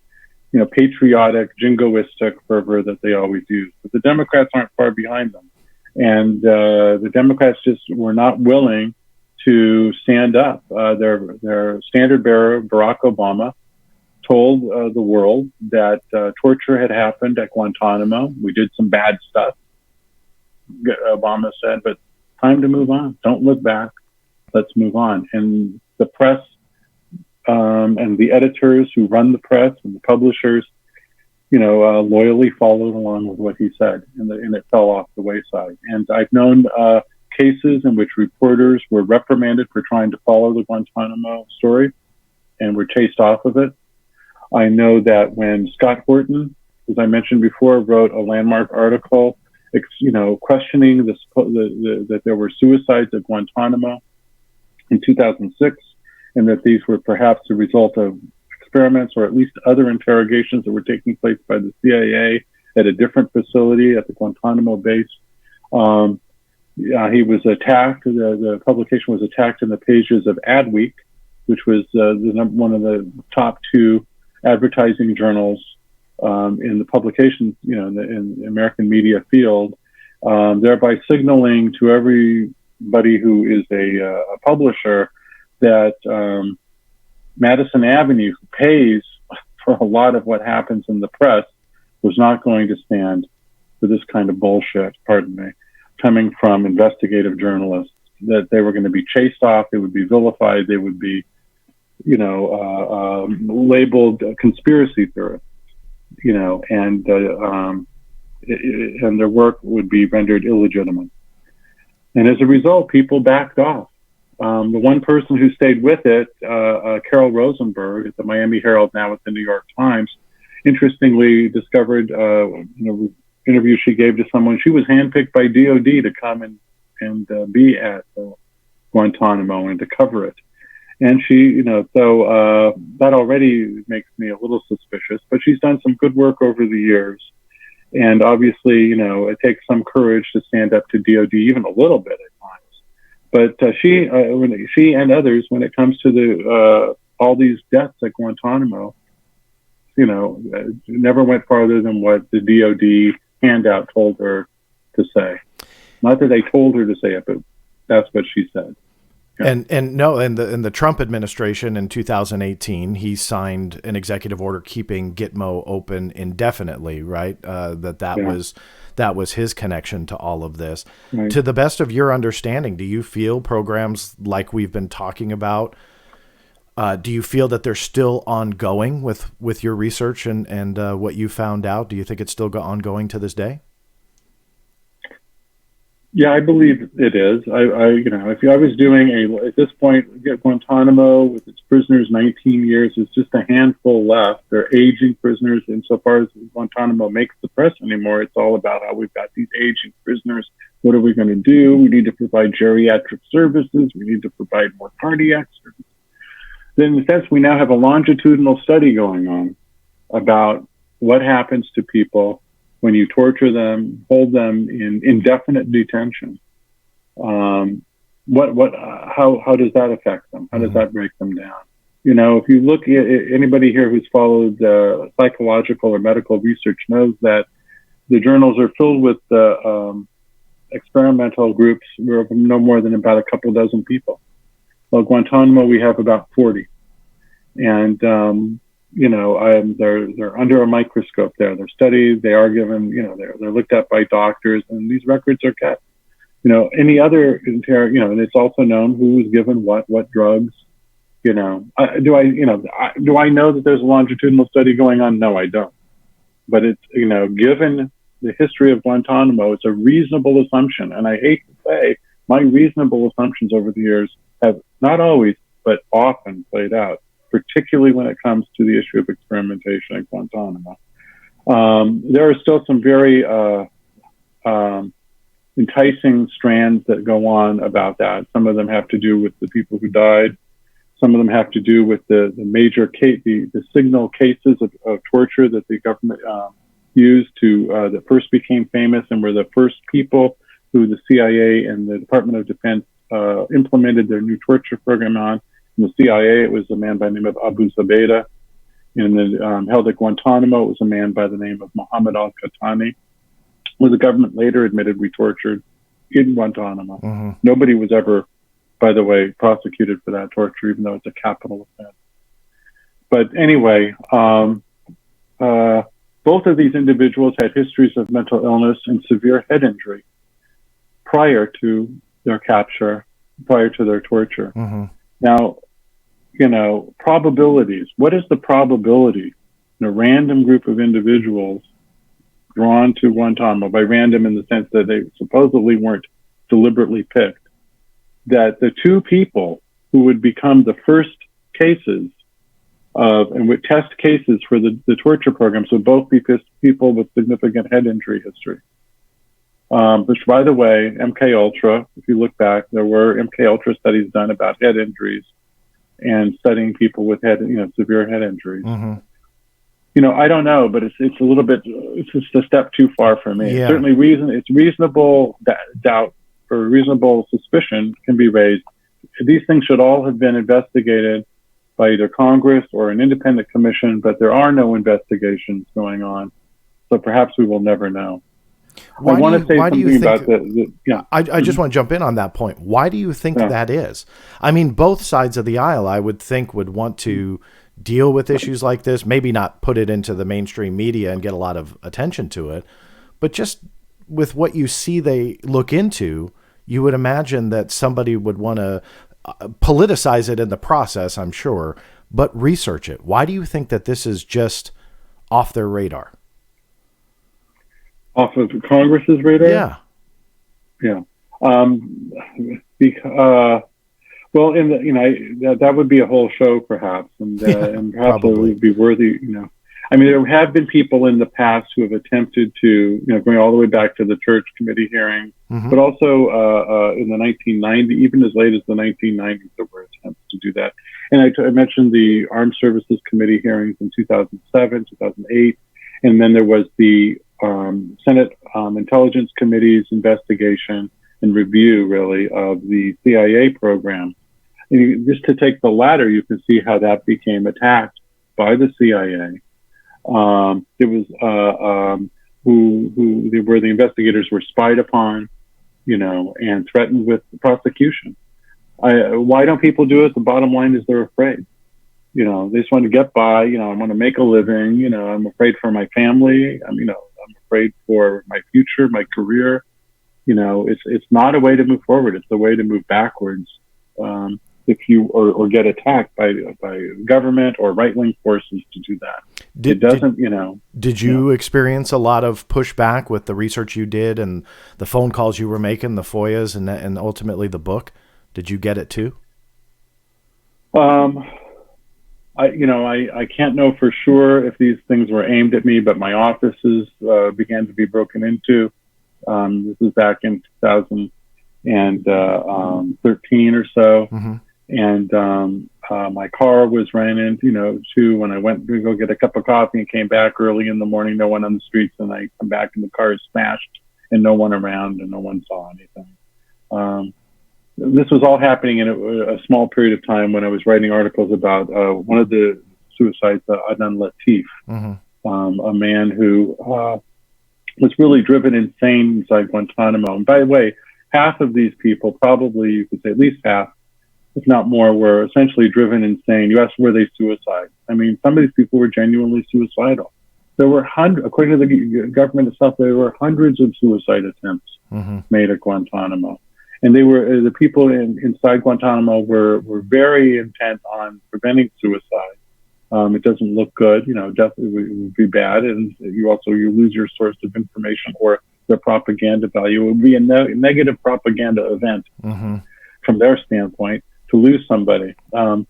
patriotic, jingoistic fervor that they always use. But the Democrats aren't far behind them. And the Democrats just were not willing to stand up. Their standard bearer, Barack Obama, told the world that torture had happened at Guantanamo. We did some bad stuff, Obama said, but time to move on. Don't look back. Let's move on. And the press and the editors who run the press and the publishers, loyally followed along with what he said, and it fell off the wayside. And I've known cases in which reporters were reprimanded for trying to follow the Guantanamo story and were chased off of it. I know that when Scott Horton, as I mentioned before, wrote a landmark article, questioning that there were suicides at Guantanamo in 2006, and that these were perhaps the result of experiments or at least other interrogations that were taking place by the CIA at a different facility at the Guantanamo base. He was attacked. The publication was attacked in the pages of Adweek, which was one of the top two advertising journals in the publication, in the American media field, thereby signaling to everybody who is a publisher that Madison Avenue, who pays for a lot of what happens in the press, was not going to stand for this kind of bullshit, pardon me, coming from investigative journalists, that they were going to be chased off, they would be vilified, they would be, labeled conspiracy theorists, and their work would be rendered illegitimate. And as a result, people backed off. The one person who stayed with it, Carol Rosenberg at the Miami Herald, now at the New York Times, interestingly discovered, interview she gave to someone, she was handpicked by DOD to come and be at Guantanamo and to cover it. And she, so that already makes me a little suspicious, but she's done some good work over the years. And obviously, it takes some courage to stand up to DOD even a little bit at times. But she and others, when it comes to all these deaths at Guantanamo, never went farther than what the DOD handout told her to say. Not that they told her to say it, but that's what she said. Yeah. And the Trump administration in 2018, he signed an executive order keeping Gitmo open indefinitely, right? That was his connection to all of this. Right. To the best of your understanding, do you feel programs like we've been talking about, do you feel that they're still ongoing with your research and what you found out? Do you think it's still ongoing to this day? Yeah, I believe it is. If I was doing at this point, Guantanamo with its prisoners, 19 years, is just a handful left. They're aging prisoners. Insofar as Guantanamo makes the press anymore, it's all about how we've got these aging prisoners. What are we going to do? We need to provide geriatric services. We need to provide more cardiac services. Then, in a sense, we now have a longitudinal study going on about what happens to people when you torture them, hold them in indefinite detention. How does that affect them? How does that break them down? If you look at anybody here who's followed psychological or medical research knows that the journals are filled with experimental groups of no more than about a couple dozen people. Well, Guantanamo, we have about 40. And, they're under a microscope there. They're studied. They are given, they're looked at by doctors, and these records are kept. Any other, and it's also known who was given what drugs. Do I know that there's a longitudinal study going on? No, I don't. But it's, given the history of Guantanamo, it's a reasonable assumption. And I hate to say, my reasonable assumptions over the years have not always, but often played out, particularly when it comes to the issue of experimentation at Guantanamo. There are still some very enticing strands that go on about that. Some of them have to do with the people who died. Some of them have to do with the major case, the signal cases of torture that the government used that first became famous and were the first people who the CIA and the Department of Defense implemented their new torture program on. In the CIA, it was a man by the name of Abu Zubaydah. In the held at Guantanamo, it was a man by the name of Muhammad al-Qahtani, who the government later admitted we tortured in Guantanamo. Mm-hmm. Nobody was ever, by the way, prosecuted for that torture, even though it's a capital offense. But anyway, both of these individuals had histories of mental illness and severe head injury prior to their capture, prior to their torture. Mm-hmm. Now, probabilities. What is the probability in a random group of individuals drawn to Guantanamo, by random in the sense that they supposedly weren't deliberately picked, that the two people who would become the first cases and would test cases for the torture programs would both be people with significant head injury history? Which, by the way, MK Ultra, if you look back, there were MK Ultra studies done about head injuries and studying people with severe head injuries. Mm-hmm. I don't know, but it's a little bit, it's just a step too far for me. Yeah. Certainly it's reasonable doubt or reasonable suspicion can be raised. These things should all have been investigated by either Congress or an independent commission, but there are no investigations going on. So perhaps we will never know. I want to say something about yeah. I just want to jump in on that point. Why do you think that is? I mean, both sides of the aisle, I would think, would want to deal with issues like this, maybe not put it into the mainstream media and get a lot of attention to it, but just with what you see they look into, you would imagine that somebody would want to politicize it in the process, I'm sure, but research it. Why do you think that this is just off their radar? Off of Congress's radar? Yeah. Yeah. Well, that would be a whole show, perhaps, and perhaps it would be worthy. I mean, there have been people in the past who have attempted to, going all the way back to the church committee hearings, mm-hmm. but also in the 1990s, even as late as the 1990s, there were attempts to do that. And I mentioned the Armed Services Committee hearings in 2007, 2008, and then there was the Senate Intelligence Committee's investigation and review, really, of the CIA program. And just to take the latter, you can see how that became attacked by the CIA. It was where the investigators were spied upon, and threatened with prosecution. Why don't people do it? The bottom line is they're afraid. They just want to get by. I want to make a living. I'm afraid for my family. I'm afraid for my future, my career. It's not a way to move forward. It's a way to move backwards. If you or get attacked by government or right-wing forces to do that. Did you experience a lot of pushback with the research you did and the phone calls you were making, the FOIAs, and ultimately the book? Did you get it too? I can't know for sure if these things were aimed at me, but my offices began to be broken into. This was back in 2013 or so. Mm-hmm. And my car was ran into, when I went to go get a cup of coffee and came back early in the morning, no one on the streets, and I come back and the car is smashed and no one around and no one saw anything. This was all happening in a small period of time when I was writing articles about one of the suicides, Adnan Latif, mm-hmm. A man who was really driven insane inside Guantanamo. And by the way, half of these people, probably you could say at least half, if not more, were essentially driven insane. You asked, were they suicide? I mean, some of these people were genuinely suicidal. There were according to the government itself, there were hundreds of suicide attempts mm-hmm. made at Guantanamo. And the people inside Guantanamo were very intent on preventing suicide. It doesn't look good, definitely would be bad. And you lose your source of information or the propaganda value. It would be a negative propaganda event mm-hmm. from their standpoint to lose somebody. But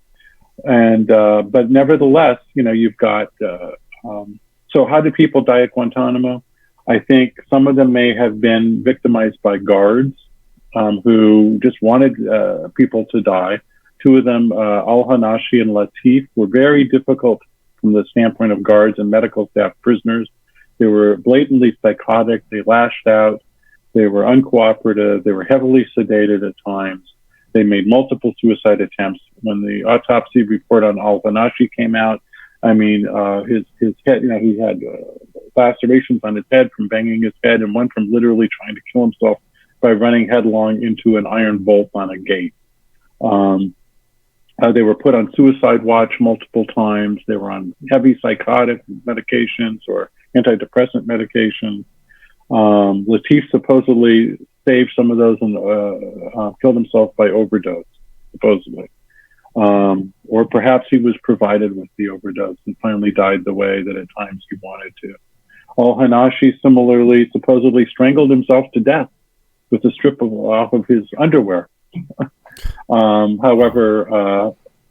nevertheless, you've got, so how do people die at Guantanamo? I think some of them may have been victimized by guards who just wanted people to die. Two of them, Al-Hanashi and Latif, were very difficult from the standpoint of guards and medical staff prisoners. They were blatantly psychotic. They lashed out. They were uncooperative. They were heavily sedated at times. They made multiple suicide attempts. When the autopsy report on Al-Hanashi came out, I mean, his head, he had lacerations on his head from banging his head, and one from literally trying to kill himself by running headlong into an iron bolt on a gate. They were put on suicide watch multiple times. They were on heavy psychotic medications or antidepressant medications. Latif supposedly saved some of those and killed himself by overdose, supposedly. Or perhaps he was provided with the overdose and finally died the way that at times he wanted to. Al-Hanashi similarly supposedly strangled himself to death with a strip off of his underwear. However,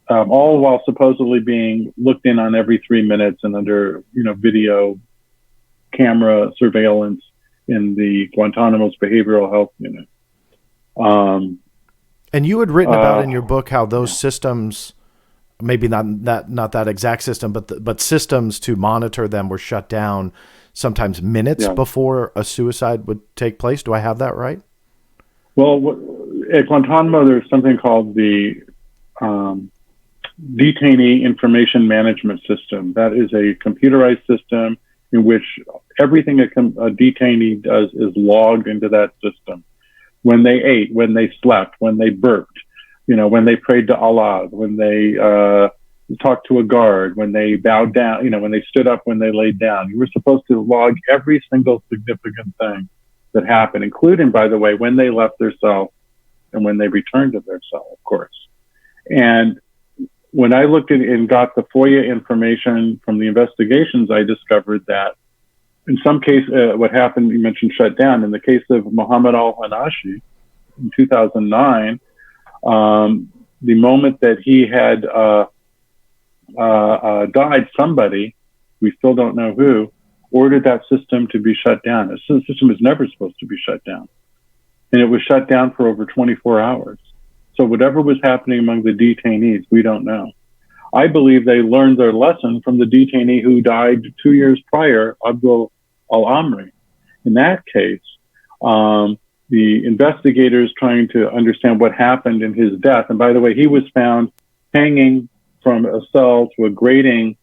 all while supposedly being looked in on every 3 minutes and under, video camera surveillance in the Guantanamo's behavioral health unit. And you had written about in your book how those systems, maybe not that exact system, but systems to monitor them were shut down sometimes minutes before a suicide would take place. Do I have that right? Well, at Guantanamo, there's something called the Detainee Information Management System. That is a computerized system in which everything a detainee does is logged into that system. When they ate, when they slept, when they burped, when they prayed to Allah, when they talked to a guard, when they bowed down, when they stood up, when they laid down. You were supposed to log every single significant thing that happened, including, by the way, when they left their cell and when they returned to their cell, of course. And when I looked at and got the FOIA information from the investigations, I discovered that in some cases, what happened, you mentioned shut down. In the case of Muhammad al-Hanashi in 2009, the moment that he had died, somebody, we still don't know who, ordered that system to be shut down. The system is never supposed to be shut down. And it was shut down for over 24 hours. So whatever was happening among the detainees, we don't know. I believe they learned their lesson from the detainee who died 2 years prior, Abdul al-Amri. In that case, the investigators trying to understand what happened in his death, and by the way, he was found hanging from a cell to a grating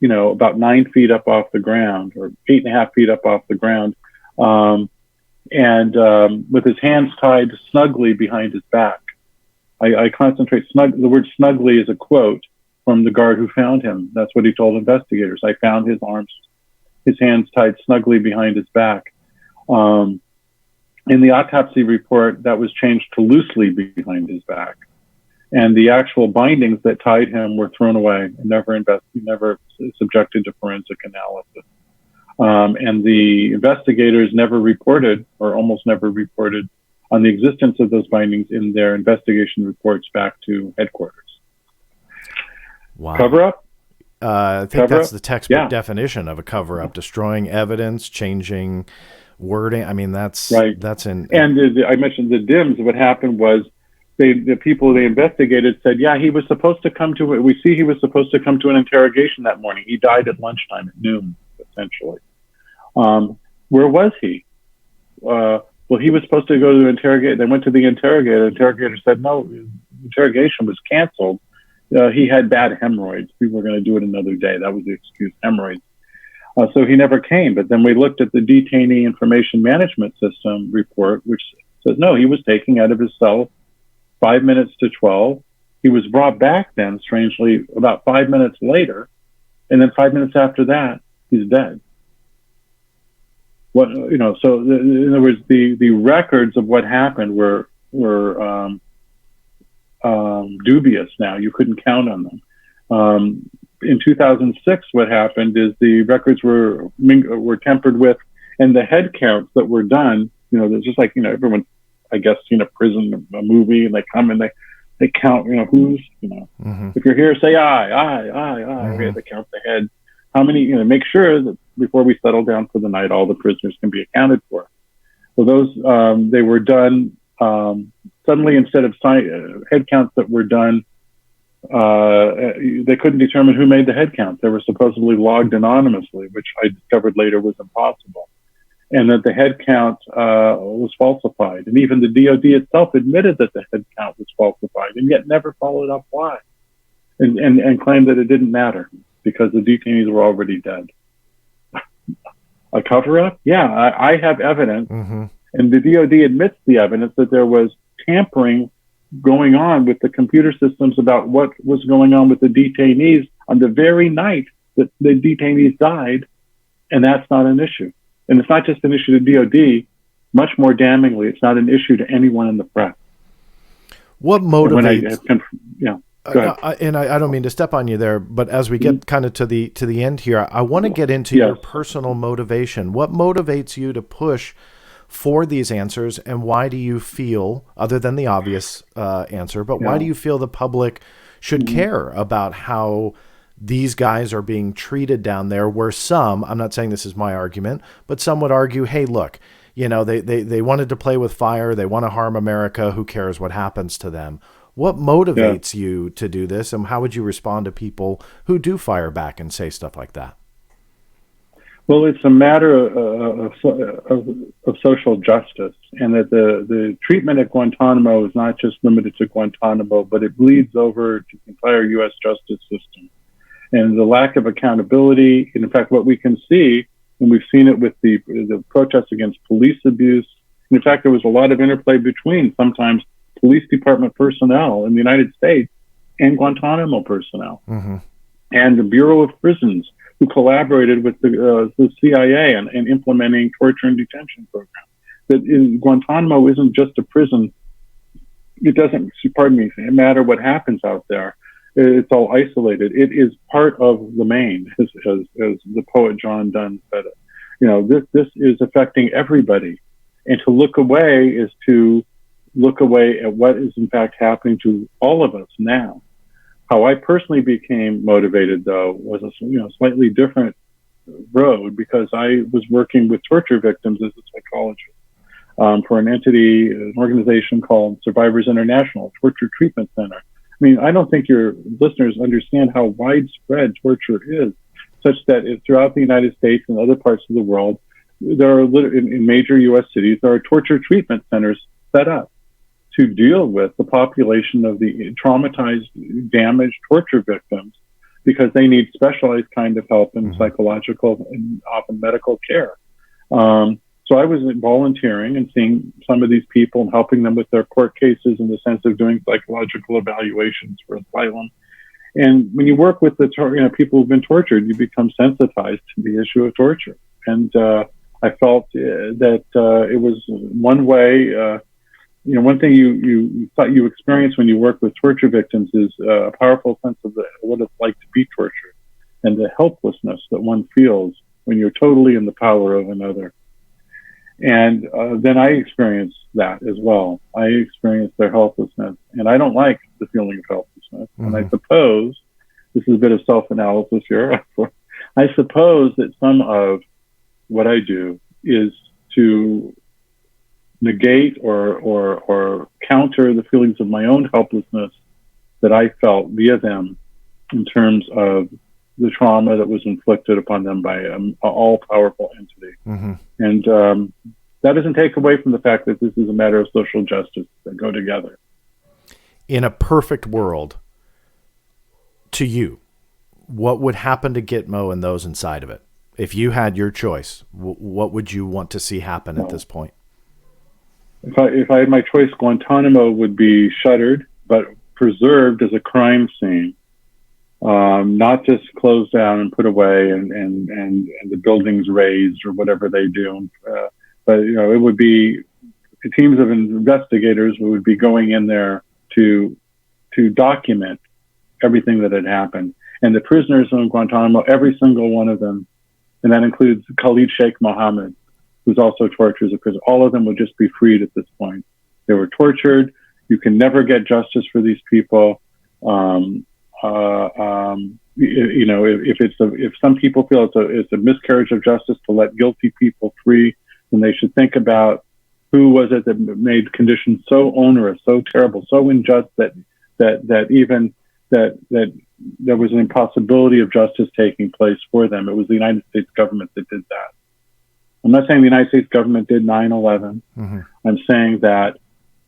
about 9 feet up off the ground, or 8.5 feet up off the ground, and with his hands tied snugly behind his back. I concentrate. The word snugly is a quote from the guard who found him. That's what he told investigators. I found his hands tied snugly behind his back. In the autopsy report, that was changed to loosely behind his back. And the actual bindings that tied him were thrown away and never subjected to forensic analysis. And the investigators never reported, or almost never reported, on the existence of those bindings in their investigation reports back to headquarters. Wow. Cover up? I think that's the textbook definition of a cover-up: destroying evidence, changing wording. I mean, that's right. And I mentioned the DIMS. What happened was the people they investigated said, yeah, he was supposed to come to an interrogation that morning. He died at lunchtime, at noon, essentially. Where was he? Well, he was supposed to go to interrogate. They went to the interrogator. The interrogator said, no, interrogation was canceled. He had bad hemorrhoids. We were going to do it another day. That was the excuse, hemorrhoids. So he never came. But then we looked at the Detainee Information Management System report, which says, no, he was taken out of his cell 5 minutes to 12. He was brought back then, strangely, about 5 minutes later. And then 5 minutes after that, he's dead. So in other words, the records of what happened were dubious now. You couldn't count on them. In 2006, what happened is the records were tempered with, and the head counts that were done, there's just like, everyone, I guess, seen a prison, a movie, and they come and they count, who's, if you're here, say aye. Okay, they count the head. How many, make sure that before we settle down for the night, all the prisoners can be accounted for. So those, they were done, suddenly instead of head counts that were done, they couldn't determine who made the head count. They were supposedly logged anonymously, which I discovered later was impossible. And that the head count was falsified. And even the DOD itself admitted that the head count was falsified, and yet never followed up why. And claimed that it didn't matter because the detainees were already dead. A cover-up? Yeah, I have evidence. Mm-hmm. And the DOD admits the evidence that there was tampering going on with the computer systems about what was going on with the detainees on the very night that the detainees died, and that's not an issue. And it's not just an issue to DOD. Much more damningly, it's not an issue to anyone in the press. What motivates? Go ahead. And I don't mean to step on you there, but as we get kind of to the end here, I want to get into your personal motivation. What motivates you to push for these answers, and why do you feel, other than the obvious answer, but why do you feel the public should care about how these guys are being treated down there, where some, I'm not saying this is my argument, but some would argue, hey, look, they wanted to play with fire, they want to harm America, who cares what happens to them? What motivates you to do this, and how would you respond to people who do fire back and say stuff like that? Well, it's a matter of social justice, and that the treatment at Guantanamo is not just limited to Guantanamo, but it bleeds over to the entire U.S. justice system. And the lack of accountability, and in fact, what we can see, and we've seen it with the protests against police abuse. And in fact, there was a lot of interplay between sometimes police department personnel in the United States and Guantanamo personnel, and the Bureau of Prisons, who collaborated with the CIA in implementing torture and detention programs. That in Guantanamo isn't just a prison. It doesn't, matter what happens out there. It's all isolated. It is part of the main, as the poet John Donne said it. This is affecting everybody. And to look away is to look away at what is in fact happening to all of us now. How I personally became motivated, though, was a slightly different road, because I was working with torture victims as a psychologist for an organization called Survivors International, Torture Treatment Center. I mean, I don't think your listeners understand how widespread torture is, such that throughout the United States and other parts of the world, there are in major U.S. cities, there are torture treatment centers set up to deal with the population of the traumatized, damaged torture victims because they need specialized kind of help in psychological and often medical care. So I was volunteering and seeing some of these people and helping them with their court cases in the sense of doing psychological evaluations for asylum. And when you work with people who've been tortured, you become sensitized to the issue of torture. And I felt that it was one way. One thing you thought you experience when you work with torture victims is a powerful sense of what it's like to be tortured and the helplessness that one feels when you're totally in the power of another. And then I experienced that as well. I experienced their helplessness, and I don't like the feeling of helplessness. And I suppose, this is a bit of self-analysis here, I suppose that some of what I do is to negate or counter the feelings of my own helplessness that I felt via them in terms of the trauma that was inflicted upon them by an all-powerful entity. And that doesn't take away from the fact that this is a matter of social justice that go together. In a perfect world, to you, what would happen to Gitmo and those inside of it? If you had your choice, what would you want to see happen at this point? If I had my choice, Guantanamo would be shuttered, but preserved as a crime scene. Not just closed down and put away and the buildings razed or whatever they do. But, it would be teams of investigators who would be going in there to document everything that had happened. And the prisoners in Guantanamo, every single one of them, and that includes Khalid Sheikh Mohammed, who's also tortured as a prisoner, all of them would just be freed at this point. They were tortured. You can never get justice for these people. If some people feel it's a miscarriage of justice to let guilty people free, then they should think about who was it that made conditions so onerous, so terrible, so unjust that there was an impossibility of justice taking place for them. It was the United States government that did that. I'm not saying the United States government did 9/11. I'm saying that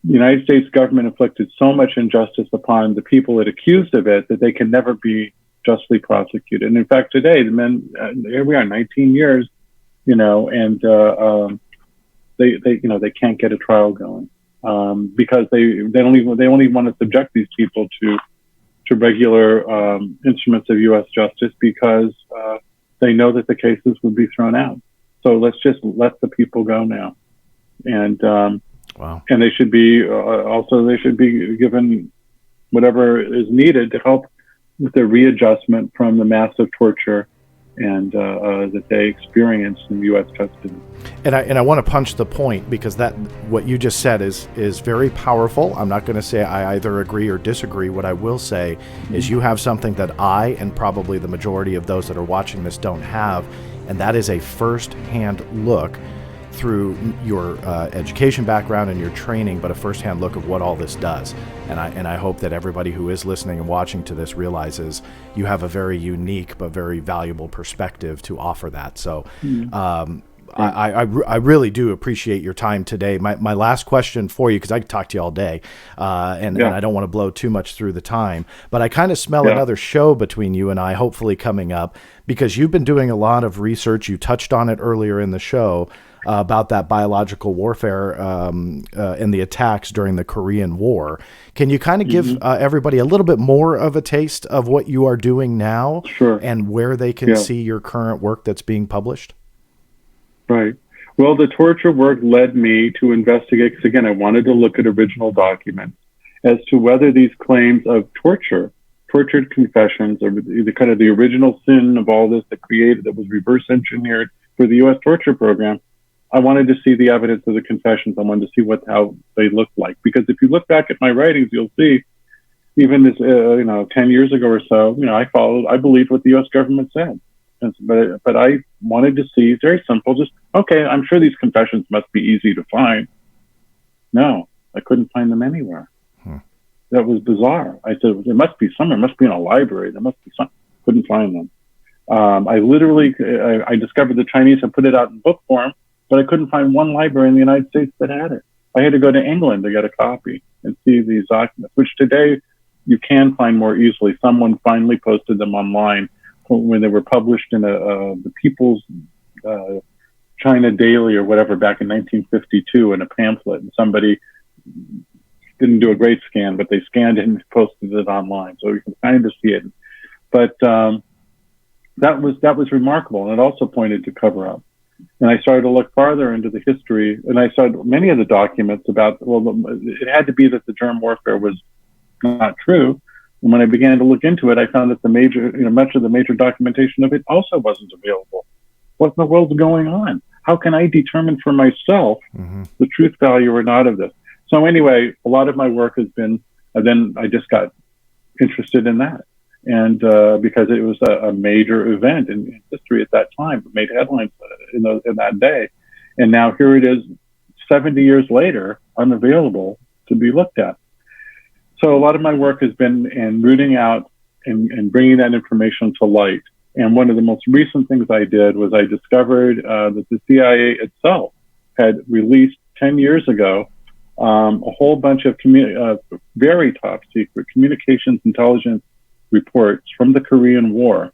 the United States government inflicted so much injustice upon the people it accused of it that they can never be justly prosecuted. And in fact, today, the men, here we are, 19 years, and they can't get a trial going because they only want to subject these people to regular instruments of U.S. justice because they know that the cases would be thrown out. So let's just let the people go now. And wow. And they should be given whatever is needed to help with their readjustment from the massive torture and that they experienced in U.S. custody. And I want to punch the point because that what you just said is very powerful. I'm not going to say I either agree or disagree. What I will say is you have something that I and probably the majority of those that are watching this don't have, and that is a first-hand look through your education background and your training, but a first-hand look of what all this does. And I hope that everybody who is listening and watching to this realizes you have a very unique but very valuable perspective to offer that. So I really do appreciate your time today. My last question for you, because I could talk to you all day, and I don't want to blow too much through the time, but I kind of smell another show between you and I, hopefully coming up, because you've been doing a lot of research. You touched on it earlier in the show about that biological warfare and the attacks during the Korean War. Can you kind of give everybody a little bit more of a taste of what you are doing now and where they can see your current work that's being published? Right. Well, the torture work led me to investigate, because again, I wanted to look at original documents as to whether these claims of tortured confessions, or the kind of the original sin of all this that was reverse engineered for the U.S. torture program. I wanted to see the evidence of the confessions. I wanted to see how they looked like, because if you look back at my writings, you'll see even this, 10 years ago or so, I believed what the U.S. government said. But I wanted to see, very simple, I'm sure these confessions must be easy to find. No, I couldn't find them anywhere. That was bizarre. I said, there must be somewhere, must be in a library. There must be some. Couldn't find them. I discovered the Chinese had put it out in book form, but I couldn't find one library in the United States that had it. I had to go to England to get a copy and see these documents, which today you can find more easily. Someone finally posted them online when they were published in the People's China Daily or whatever back in 1952 in a pamphlet, and somebody didn't do a great scan, but they scanned it and posted it online, so you can kind of see it. But that was remarkable, and it also pointed to cover up. And I started to look farther into the history, and I saw many of the documents about, it had to be that the germ warfare was not true. And when I began to look into it, I found that much of the major documentation of it also wasn't available. What in the world's going on? How can I determine for myself the truth value or not of this? So anyway, a lot of my work has been, then I just got interested in that. And because it was a major event in history at that time, it made headlines in that day. And now here it is, 70 years later, unavailable to be looked at. So a lot of my work has been in rooting out and bringing that information to light. And one of the most recent things I did was I discovered that the CIA itself had released 10 years ago a whole bunch of very top secret communications intelligence reports from the Korean War.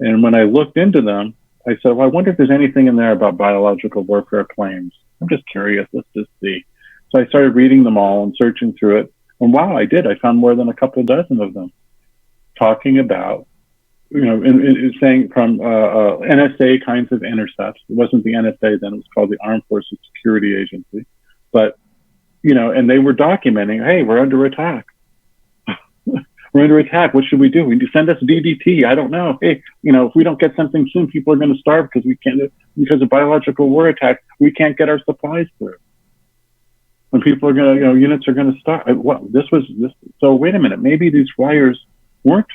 And when I looked into them, I said, well, I wonder if there's anything in there about biological warfare claims. I'm just curious. Let's just see. So I started reading them all and searching through it. And wow, I did. I found more than a couple dozen of them talking about, saying from NSA kinds of intercepts. It wasn't the NSA then. It was called the Armed Forces Security Agency. But, and they were documenting, hey, we're under attack. We're under attack. What should we do? We send us DDT. I don't know. Hey, if we don't get something soon, people are going to starve because of biological war attacks. We can't get our supplies through. And people are going to, units are going to starve. So wait a minute. Maybe these flyers weren't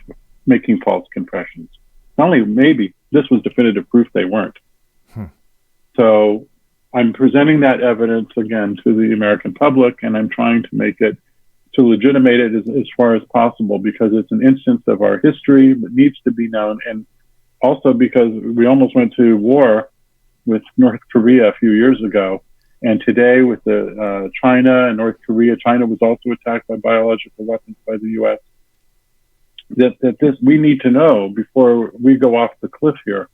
making false confessions. Not only maybe, this was definitive proof they weren't. So I'm presenting that evidence again to the American public, and I'm trying to legitimate it as far as possible, because it's an instance of our history that needs to be known. And also because we almost went to war with North Korea a few years ago. And today with the China and North Korea, China was also attacked by biological weapons by the U.S. That we need to know before we go off the cliff here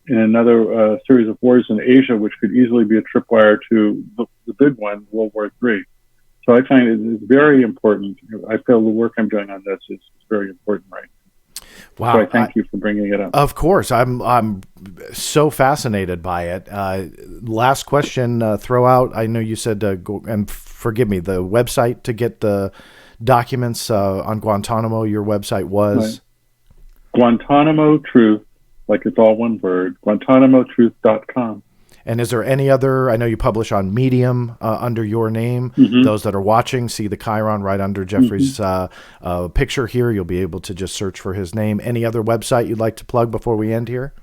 in another series of wars in Asia, which could easily be a tripwire to the big one, World War III. So I find it is very important. I feel the work I'm doing on this is very important right now. Wow. So I thank you for bringing it up. Of course. I'm so fascinated by it. Last question, throw out, I know you said, and forgive me, the website to get the documents on Guantanamo, your website was? Right. Guantanamo Truth, like it's all one word, GuantanamoTruth.com. And is there any other, I know you publish on Medium under your name. Those that are watching see the Chiron right under Jeffrey's picture here. You'll be able to just search for his name. Any other website you'd like to plug before we end here?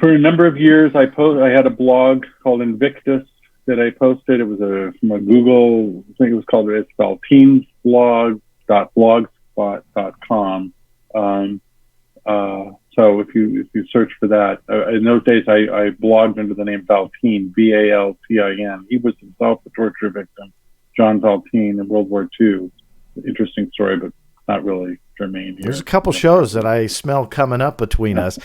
For a number of years, I had a blog called Invictus that I posted. It was from a Google, I think it was called, it's spelled teensblog.blogspot.com. So if you search for that, in those days I blogged under the name Valtin, Valtin. He was himself a torture victim, John Valtin, in World War II. Interesting story, but not really germane here. There's a couple shows that I smell coming up between us.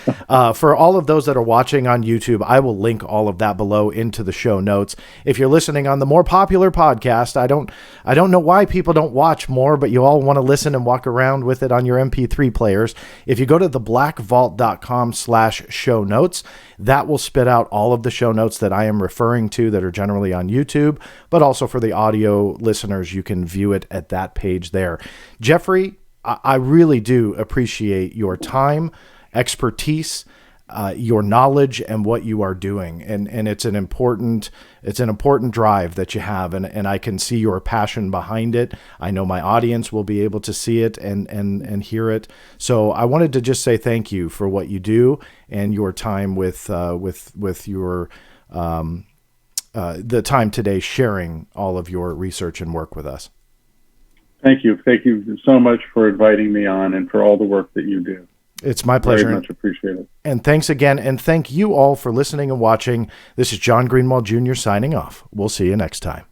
For all of those that are watching on YouTube, I will link all of that below into the show notes. If you're listening on the more popular podcast, I don't know why people don't watch more, but you all want to listen and walk around with it on your MP3 players. If you go to theblackvault.com/show notes, that will spit out all of the show notes that I am referring to that are generally on YouTube, but also for the audio listeners, you can view it at that page there. Jeffrey, I really do appreciate your time, expertise, your knowledge, and what you are doing. And it's an important drive that you have, and I can see your passion behind it. I know my audience will be able to see it and hear it. So I wanted to just say thank you for what you do and your time with your the time today sharing all of your research and work with us. Thank you. Thank you so much for inviting me on and for all the work that you do. It's my pleasure. Very much appreciate it. And thanks again. And thank you all for listening and watching. This is John Greenwald Jr. signing off. We'll see you next time.